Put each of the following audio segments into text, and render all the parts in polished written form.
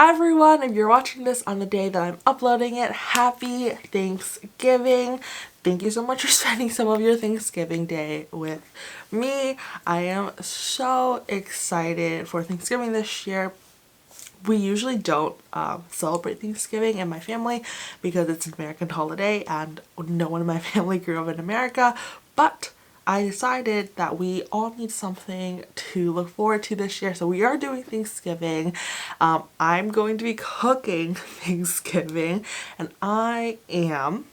Hi everyone, if you're watching this on the day that I'm uploading it, happy Thanksgiving. Thank you so much for spending some of your Thanksgiving day with me. I am so excited for Thanksgiving this year. We usually don't celebrate Thanksgiving in my family because it's an American holiday and no one in my family grew up in America, but I decided that we all need something to look forward to this year, so we are doing Thanksgiving. I'm going to be cooking Thanksgiving, and I am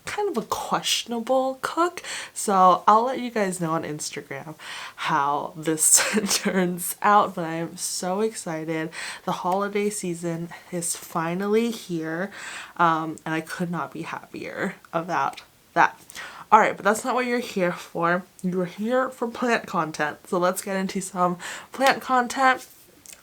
kind of a questionable cook, so I'll let you guys know on Instagram how this turns out, but I am so excited. The holiday season is finally here, and I could not be happier about that. Alright, but that's not what you're here for. You're here for plant content, so let's get into some plant content.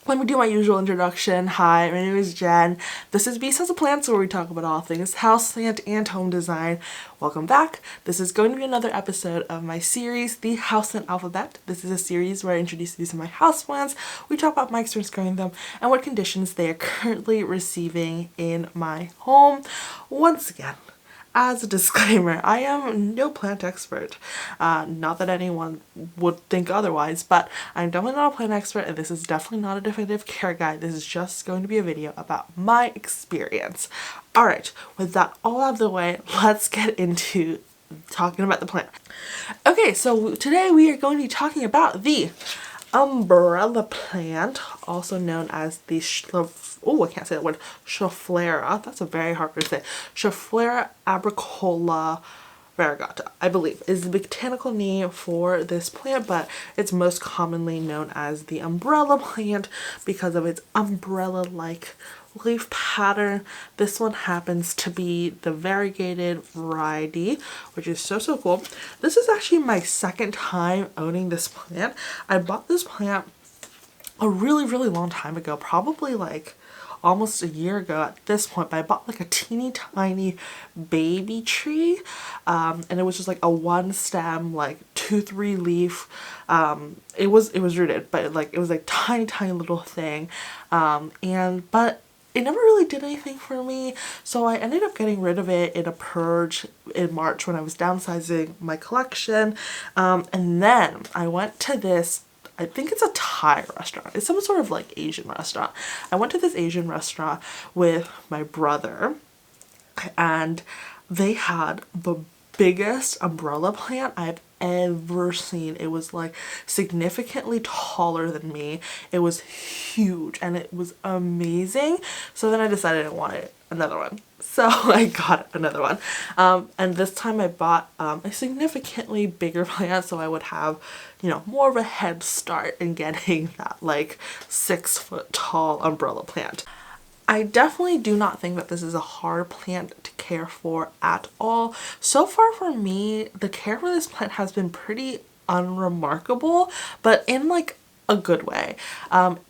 Let me do my usual introduction. Hi, my name is Jen. This is Beast Has a Plants, where we talk about all things houseplant and home design. Welcome back. This is going to be another episode of my series, The Houseplant Alphabet. This is a series where I introduce these to my houseplants. We talk about my experience growing them and what conditions they are currently receiving in my home. Once again, as a disclaimer, I am no plant expert. Not that anyone would think otherwise, but I'm definitely not a plant expert, and this is definitely not a definitive care guide. This is just going to be a video about my experience. Alright, with that all out of the way, let's get into talking about the plant. Okay, so today we are going to be talking about the umbrella plant, also known as the I can't say that word, Schfflera. That's a very hard word to say. Schfflera arboricola variegata, I believe, is the botanical name for this plant, but it's most commonly known as the umbrella plant because of its umbrella-like leaf pattern. This one happens to be the variegated variety, which is so cool. This is actually my second time owning this plant. I bought this plant a really long time ago, probably like almost a year ago at this point, but I bought like a teeny tiny baby tree, and it was just like a one stem, like 2-3 leaf. It was rooted, but it was like tiny little thing, but it never really did anything for me, so I ended up getting rid of it in a purge in March when I was downsizing my collection, and then I went to this, I think it's a Thai restaurant. It's some sort of like Asian restaurant. I went to this Asian restaurant with my brother, and they had the biggest umbrella plant I've ever seen. It was like significantly taller than me. It was huge and it was amazing. So then I decided I wanted another one. So I got another one. And this time I bought a significantly bigger plant, so I would have, you know, more of a head start in getting that like 6-foot tall umbrella plant. I definitely do not think that this is a hard plant to care for at all. So far for me, the care for this plant has been pretty unremarkable, but in like a good way.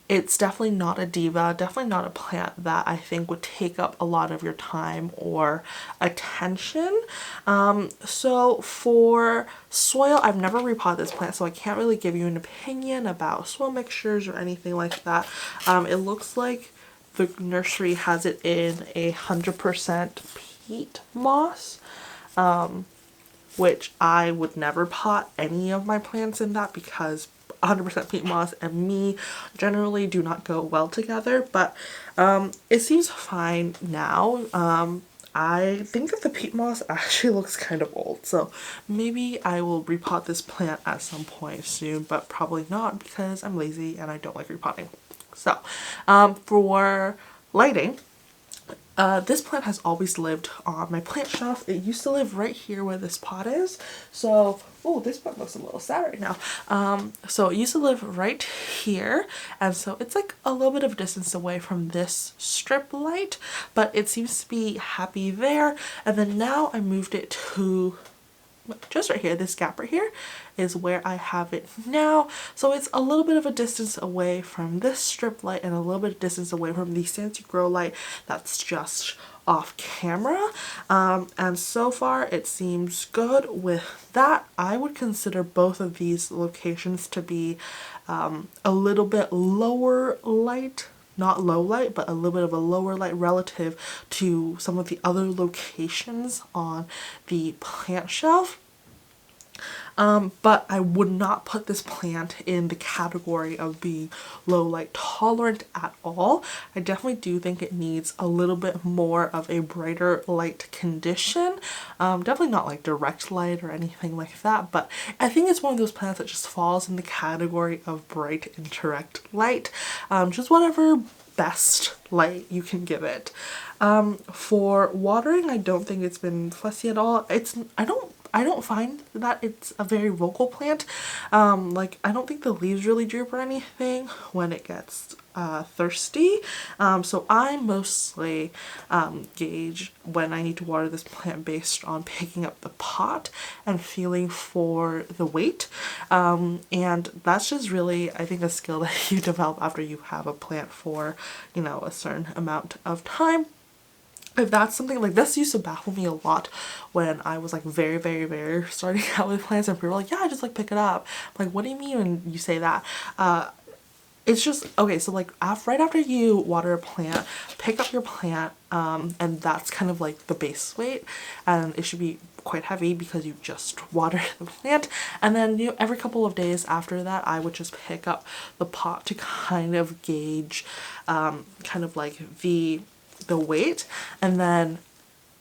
It's definitely not a diva, definitely not a plant that I think would take up a lot of your time or attention. So for soil, I've never repotted this plant, so I can't really give you an opinion about soil mixtures or anything like that. It looks like the nursery has it in 100% peat moss, which I would never pot any of my plants in that because 100% peat moss and me generally do not go well together, but it seems fine now. I think that the peat moss actually looks kind of old, so maybe I will repot this plant at some point soon, but probably not because I'm lazy and I don't like repotting. So, for lighting, this plant has always lived on my plant shelf. It used to live right here where this pot is. So, oh, this pot looks a little sad right now. So it used to live right here, and so it's like a little bit of distance away from this strip light, but it seems to be happy there. And then now I moved it to just right here. This gap right here is where I have it now, so it's a little bit of a distance away from this strip light and a little bit of distance away from the Fancy Grow light that's just off camera, and so far it seems good with that. I would consider both of these locations to be a little bit lower light not low light, but a little bit of a lower light relative to some of the other locations on the plant shelf. But I would not put this plant in the category of being low light tolerant at all. I definitely do think it needs a little bit more of a brighter light condition. Definitely not like direct light or anything like that, but I think it's one of those plants that just falls in the category of bright indirect light. Just whatever best light you can give it. For watering, I don't think it's been fussy at all. I don't find that it's a very vocal plant. Like, I don't think the leaves really droop or anything when it gets thirsty. So I mostly gauge when I need to water this plant based on picking up the pot and feeling for the weight. And that's just really, I think, a skill that you develop after you have a plant for, you know, a certain amount of time. If that's something like this used to baffle me a lot when I was like very starting out with plants, and people were like, yeah, I just like pick it up. I'm like, what do you mean when you say that? It's just, okay, so like right after you water a plant, pick up your plant, and that's kind of like the base weight, and it should be quite heavy because you just watered the plant. And then, you know, every couple of days after that, I would just pick up the pot to kind of gauge kind of like the weight. And then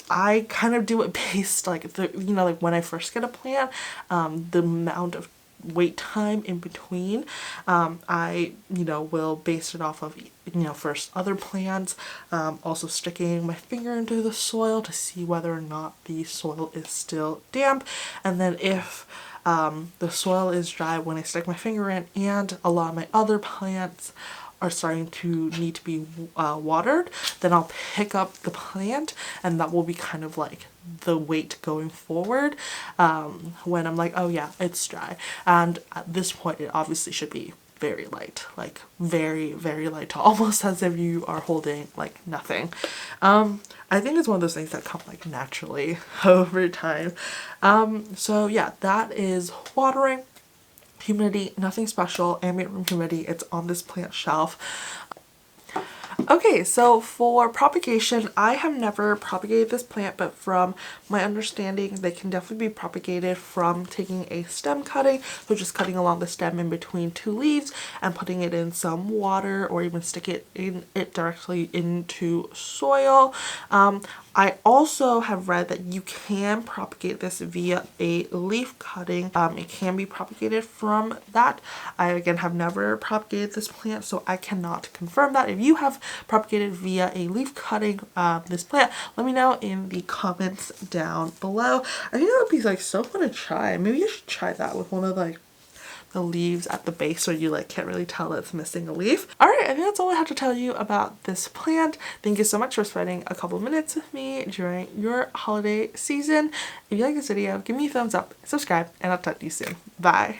I kind of do it based like the, you know, like when I first get a plant, the amount of wait time in between, I, you know, will base it off of, you know, first other plants, also sticking my finger into the soil to see whether or not the soil is still damp. And then if the soil is dry when I stick my finger in, and a lot of my other plants are starting to need to be watered, then I'll pick up the plant, and that will be kind of like the weight going forward when I'm like, oh yeah, it's dry. And at this point it obviously should be very light, like very light, almost as if you are holding like nothing. I think it's one of those things that come like naturally over time. So yeah, that is watering. Humidity, nothing special. Ambient room humidity, it's on this plant shelf. Okay, so for propagation, I have never propagated this plant, but from my understanding, they can definitely be propagated from taking a stem cutting, so just cutting along the stem in between two leaves and putting it in some water, or even stick it directly into soil. I also have read that you can propagate this via a leaf cutting. It can be propagated from that. I again have never propagated this plant, so I cannot confirm that. If you have propagated via a leaf cutting this plant, let me know in the comments down below. I think that would be like so fun to try. Maybe you should try that with one of like the leaves at the base where you like can't really tell it's missing a leaf. Alright, I think that's all I have to tell you about this plant. Thank you so much for spending a couple minutes with me during your holiday season. If you like this video, give me a thumbs up, subscribe, and I'll talk to you soon. Bye!